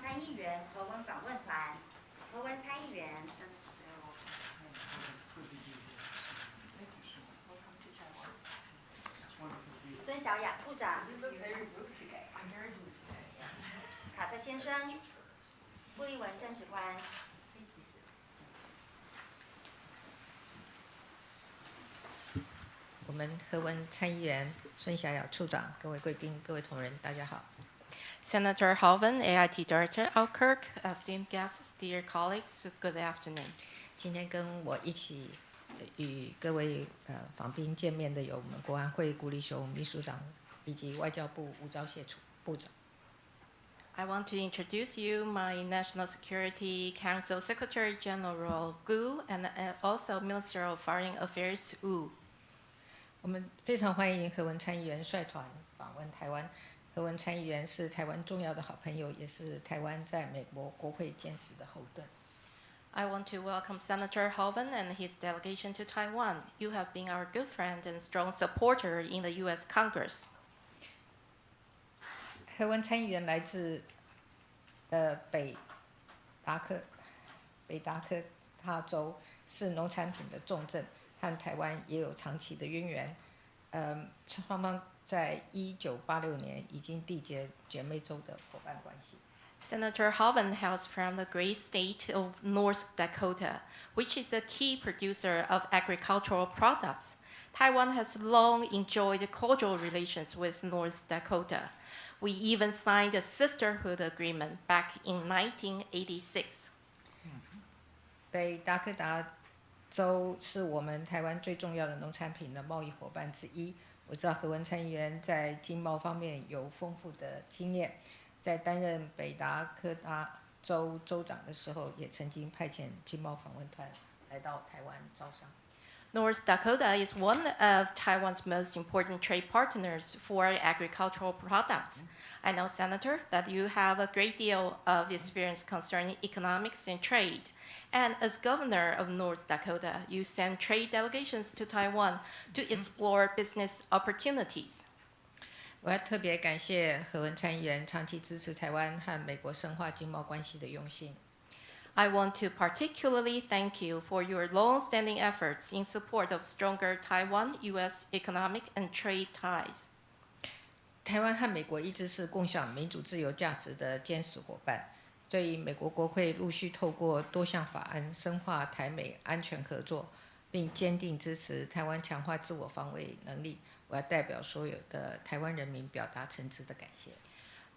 参议员何文访问团。何文参议员。孙小雅处长。卡特先生。布利文正史官。我们何文参议员、孙小雅处长、各位贵宾、各位同仁，大家好。Senator Hoeven, AIT Director Alkirk, esteemed guests, dear colleagues, good afternoon. 今天跟我一起与各位访宾见面的有我们国安会顾立雄秘书长以及外交部吴钊燮部长。I want to introduce you my National Security Council Secretary General Gu and also Minister of Foreign Affairs Wu. 我们非常欢迎何文参议员率团访问台湾。何文参议员是台湾重要的好朋友，也是台湾在美国国会坚实的后盾。I want to welcome Senator Hoeven and his delegation to Taiwan. You have been our good friend and strong supporter in the U.S. Congress. 何文参议员来自北达科他州，是农产品的重镇，和台湾也有长期的渊源。双方在1986年已经缔结姐妹州的伙伴关系。Senator Hoeven hails from the great state of North Dakota, which is a key producer of agricultural products. Taiwan has long enjoyed cordial relations with North Dakota. We even signed a sisterhood agreement back in 1986. 北达科达州是我们台湾最重要的农产品的贸易伙伴之一。我知道何文参议员在经贸方面有丰富的经验，在担任北达科达州州长的时候，也曾经派遣经贸访问团来到台湾招商。North Dakota is one of Taiwan's most important trade partners for agricultural products. I know, Senator, that you have a great deal of experience concerning economics and trade. And as governor of North Dakota, you send trade delegations to Taiwan to explore business opportunities. 我要特别感谢何文参议员长期支持台湾和美国深化经贸关系的用心。I want to particularly thank you for your long-standing efforts in support of stronger Taiwan-U.S. economic and trade ties. 台湾和美国一直是共享民主自由价值的坚实伙伴。对于美国国会陆续透过多项法案深化台美安全合作，并坚定支持台湾强化自我防卫能力，我要代表所有的台湾人民表达诚挚的感谢。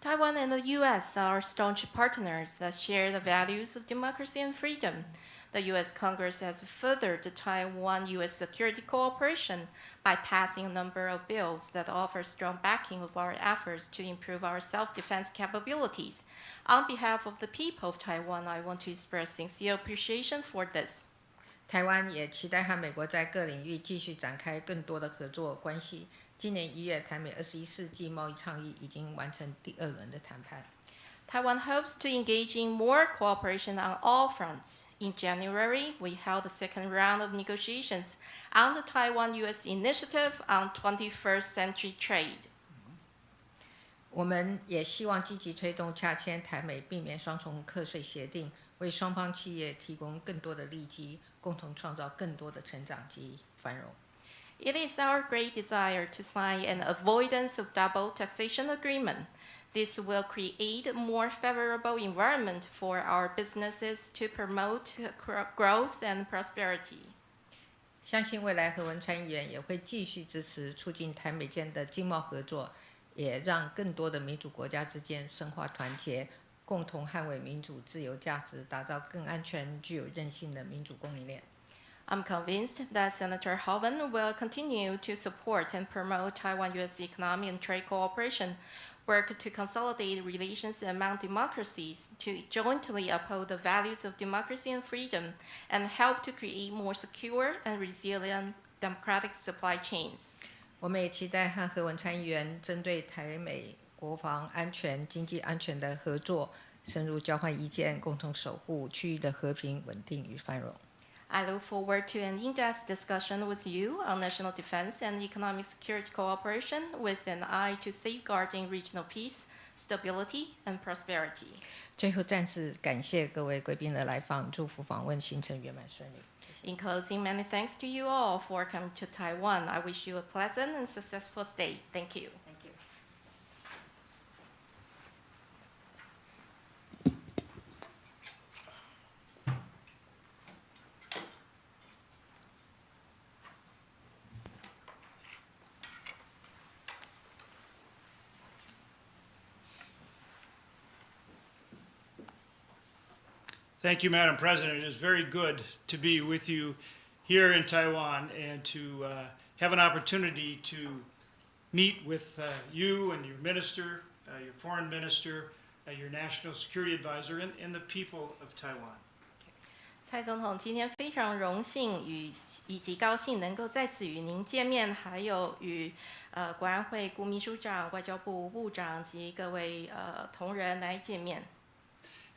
Taiwan and the U.S. are staunch partners that share the values of democracy and freedom. The U.S. Congress has furthered the Taiwan-U.S. security cooperation by passing a number of bills that offer strong backing of our efforts to improve our self-defense capabilities. On behalf of the people of Taiwan, I want to express sincere appreciation for this. 台湾也期待和美国在各领域继续展开更多的合作关系。今年1月，台美21世纪贸易倡议已经完成第2轮的谈判。Taiwan hopes to engage in more cooperation on all fronts. In January, we held the second round of negotiations on the Taiwan-U.S. Initiative on 21st Century Trade. 我们也希望积极推动洽签台美避免双重课税协定，为双方企业提供更多的利基，共同创造更多的成长及繁荣。It is our great desire to sign an avoidance of double taxation agreement. This will create a more favorable environment for our businesses to promote growth and prosperity. 相信未来何文参议员也会继续支持促进台美间的经贸合作，也让更多的民主国家之间深化团结，共同捍卫民主自由价值，打造更安全、具有韧性的民主供应链。I'm convinced that Senator Hoeven will continue to support and promote Taiwan-U.S. economic and trade cooperation, work to consolidate relations among democracies, to jointly uphold the values of democracy and freedom, and help to create more secure and resilient democratic supply chains. 我们也期待和何文参议员针对台美国防安全、经济安全的合作，深入交换意见，共同守护区域的和平、稳定与繁荣。I look forward to an in-depth discussion with you on national defense and economic security cooperation with an eye to safeguarding regional peace, stability, and prosperity. 最后再次感谢各位贵宾的来访，祝福访问行程圆满顺利。In closing, many thanks to you all for coming to Taiwan. I wish you a pleasant and successful stay. Thank you. Thank you. Thank you, Madam President. It is very good to be with you here in Taiwan and to have an opportunity to meet with you and your minister, your foreign minister, your national security advisor, and the people of Taiwan. 蔡总统今天非常荣幸以及高兴能够在此与您见面，还有与国安会顾秘书长、外交部部长及各位同仁来见面。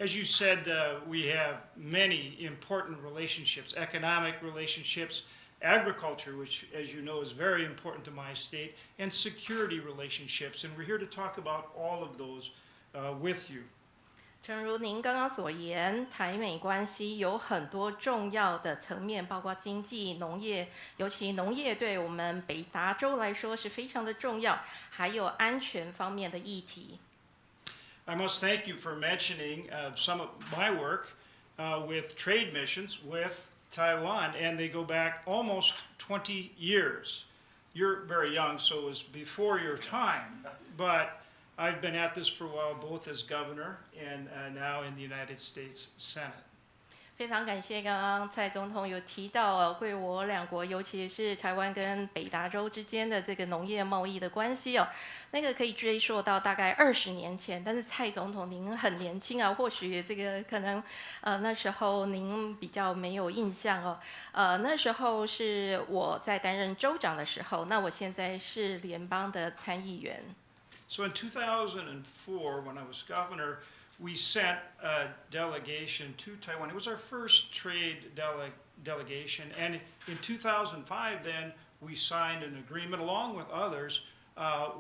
As you said, we have many important relationships, economic relationships, agriculture, which, as you know, is very important to my state, and security relationships. And we're here to talk about all of those with you. 正如您刚刚所言，台美关系有很多重要的层面，包括经济、农业，尤其农业对我们北达州来说是非常的重要，还有安全方面的议题。I must thank you for mentioning some of my work with trade missions with Taiwan, and they go back almost 20 years. You're very young, so it was before your time, but I've been at this for a while, both as governor and now in the United States Senate. 非常感谢刚刚蔡总统有提到贵我两国，尤其是台湾跟北达州之间的这个农业贸易的关系哦，那个可以追溯到大概20年前。但是蔡总统您很年轻啊，或许这个可能那时候您比较没有印象哦。那时候是我在担任州长的时候，那我现在是联邦的参议员。So in 2004, when I was governor, we sent a delegation to Taiwan. It was our first trade delegation. And in 2005, then, we signed an agreement, along with others,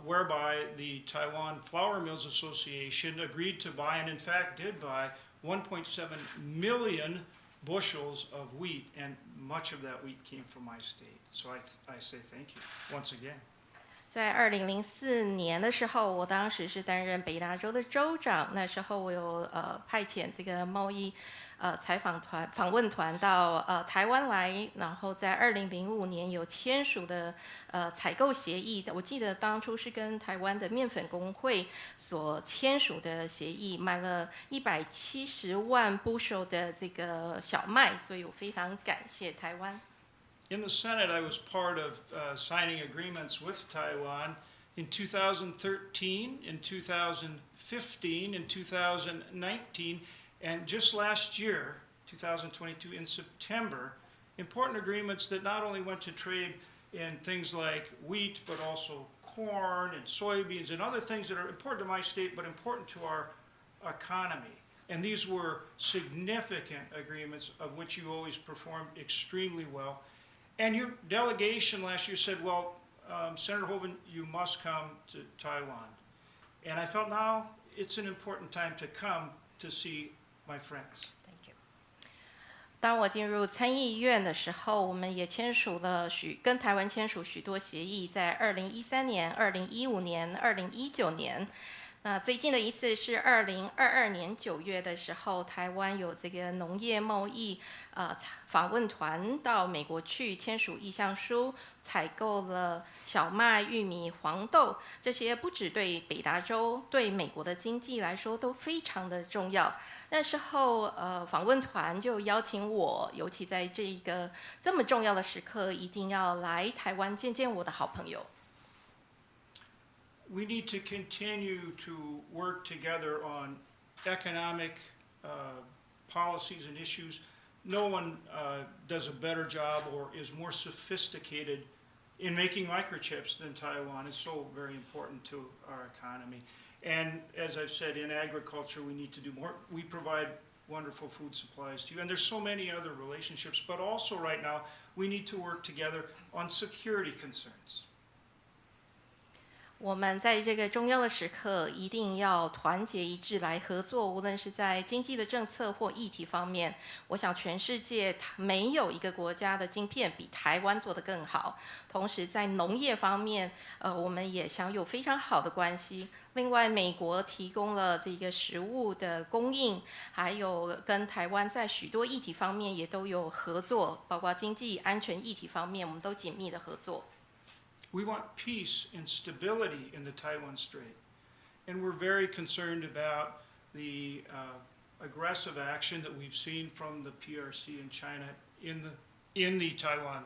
whereby the Taiwan Flour Mills Association agreed to buy, and in fact did buy, 1.7 million bushels of wheat. And much of that wheat came from my state. So I say thank you once again. 在2004年的时候，我当时是担任北达州的州长。那时候我有派遣这个贸易访问团到台湾来，然后在2005年有签署的采购协议。我记得当初是跟台湾的面粉工会所签署的协议，买了170万 bushel 的这个小麦，所以我非常感谢台湾。In the Senate, I was part of signing agreements with Taiwan in 2013, in 2015, in 2019, and just last year, 2022, in September, important agreements that not only went to trade in things like wheat, but also corn and soybeans and other things that are important to my state, but important to our economy. And these were significant agreements of which you always performed extremely well. And your delegation last year said, well, Senator Hoeven, you must come to Taiwan. And I felt now it's an important time to come to see my friends. Thank you. 当我进入参议院的时候，我们也签署了跟台湾签署许多协议，在2013年、2015年、2019年。那最近的一次是2022年9月的时候，台湾有这个农业贸易访问团到美国去签署意向书，采购了小麦、玉米、黄豆，这些不只对北达州、对美国的经济来说都非常的重要。那时候访问团就邀请我，尤其在这一个这么重要的时刻，一定要来台湾见见我的好朋友。We need to continue to work together on economic policies and issues. No one does a better job or is more sophisticated in making microchips than Taiwan. It's so very important to our economy. And as I've said, in agriculture, we need to do more. We provide wonderful food supplies to you. And there's so many other relationships, but also right now, we need to work together on security concerns. 我们在这个重要的时刻，一定要团结一致来合作，无论是在经济的政策或议题方面。我想全世界没有一个国家的晶片比台湾做得更好。同时在农业方面，我们也享有非常好的关系。另外，美国提供了这个食物的供应，还有跟台湾在许多议题方面也都有合作，包括经济安全议题方面，我们都紧密的合作。We want peace and stability in the Taiwan Strait. And we're very concerned about the aggressive action that we've seen from the PRC in China in the Taiwan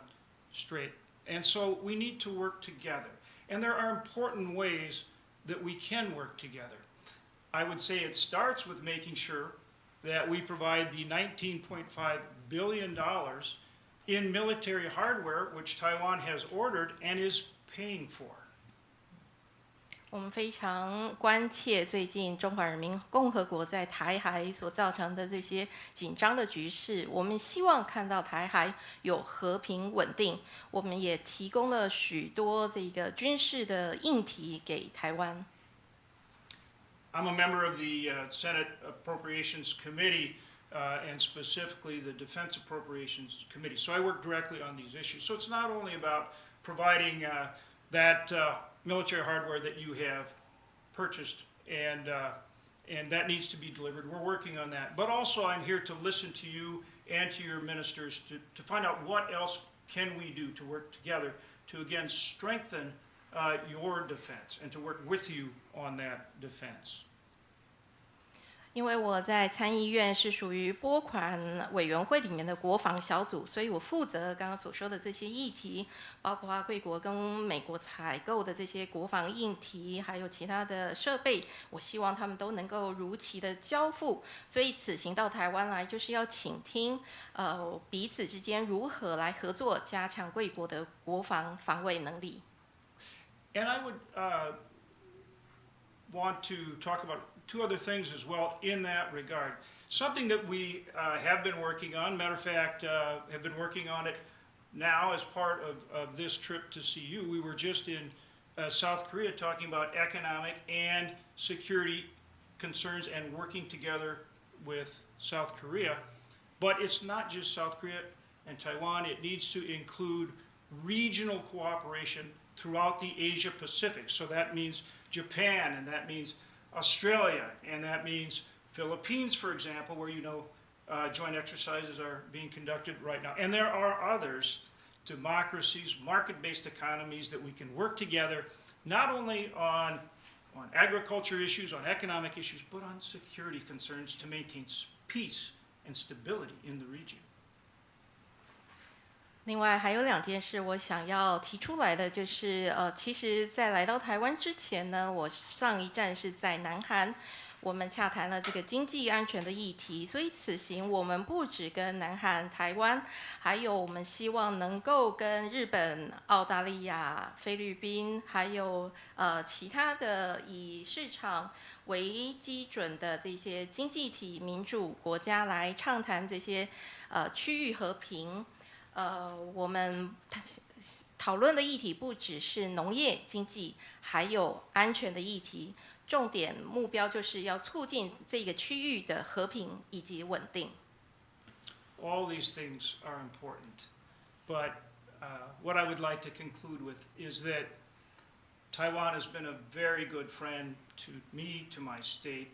Strait. And so we need to work together. And there are important ways that we can work together. I would say it starts with making sure that we provide the $19.5 billion in military hardware, which Taiwan has ordered and is paying for. 我们非常关切最近中华人民共和国在台海所造成的这些紧张的局势，我们希望看到台海有和平稳定。我们也提供了许多这个军事的硬体给台湾。I'm a member of the Senate Appropriations Committee, and specifically the Defense Appropriations Committee. So I work directly on these issues. So it's not only about providing that military hardware that you have purchased, and that needs to be delivered. We're working on that. But also I'm here to listen to you and to your ministers to find out what else can we do to work together to, again, strengthen your defense and to work with you on that defense. 因为我在参议院是属于拨款委员会里面的国防小组，所以我负责刚刚所说的这些议题，包括贵国跟美国采购的这些国防硬体，还有其他的设备，我希望他们都能够如期的交付。所以此行到台湾来，就是要倾听彼此之间如何来合作，加强贵国的国防防卫能力。And I would want to talk about two other things as well in that regard. Something that we have been working on, matter of fact, have been working on it now as part of this trip to see you. We were just in South Korea talking about economic and security concerns and working together with South Korea. But it's not just South Korea and Taiwan. It needs to include regional cooperation throughout the Asia Pacific. So that means Japan, and that means Australia, and that means Philippines, for example, where joint exercises are being conducted right now. And there are others, democracies, market-based economies that we can work together, not only on agriculture issues, on economic issues, but on security concerns to maintain peace and stability in the region. 另外还有2件事我想要提出来的，就是其实在来到台湾之前呢，我上一站是在南韩，我们洽谈了这个经济安全的议题，所以此行我们不只跟南韩、台湾，还有我们希望能够跟日本、澳大利亚、菲律宾，还有其他的以市场为基准的这些经济体民主国家来畅谈这些区域和平。我们讨论的议题不只是农业、经济，还有安全的议题。重点目标就是要促进这个区域的和平以及稳定。All these things are important, but what I would like to conclude with is that Taiwan has been a very good friend to me, to my state,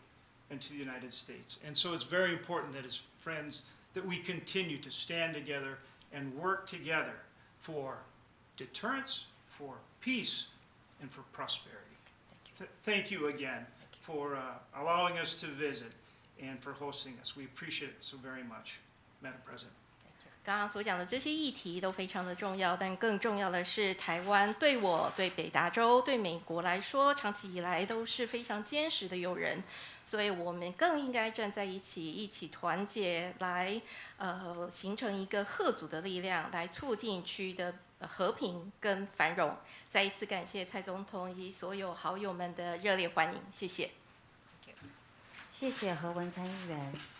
and to the United States. And so it's very important that as friends that we continue to stand together and work together for deterrence, for peace, and for prosperity. Thank you again for allowing us to visit and for hosting us. We appreciate it so very much, Madam President. 刚刚所讲的这些议题都非常的重要，但更重要的是，台湾对我、对北大洲、对美国来说，长期以来都是非常坚实的友人。所以我们更应该站在一起，一起团结，来形成一个贺阻的力量，来促进区域的和平跟繁荣。再一次感谢蔡总统以及所有好友们的热烈欢迎，谢谢。谢谢何文参议员。